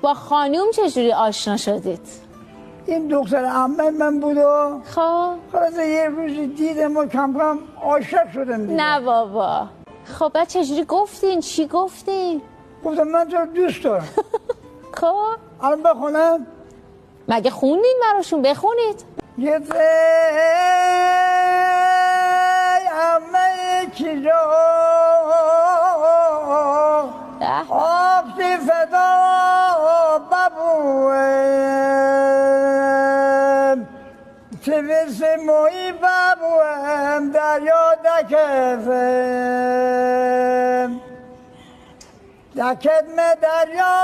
با خانوم چجوری آشنا شدید؟ این دختر عمه من بود و خب خلاص یه روزی دیدم و کم کم عاشق شدم دیگه. نه بابا. خب بعد چجوری گفتین؟ چی گفتین؟ گفتم من تو رو دوست دارم. خب الان بخونم. مگه خوندین براشون؟ بخونید. یه دی عمه کی رو آفتی فدا ببویم تیویس موی ببویم دریا دکفم دکت me دریا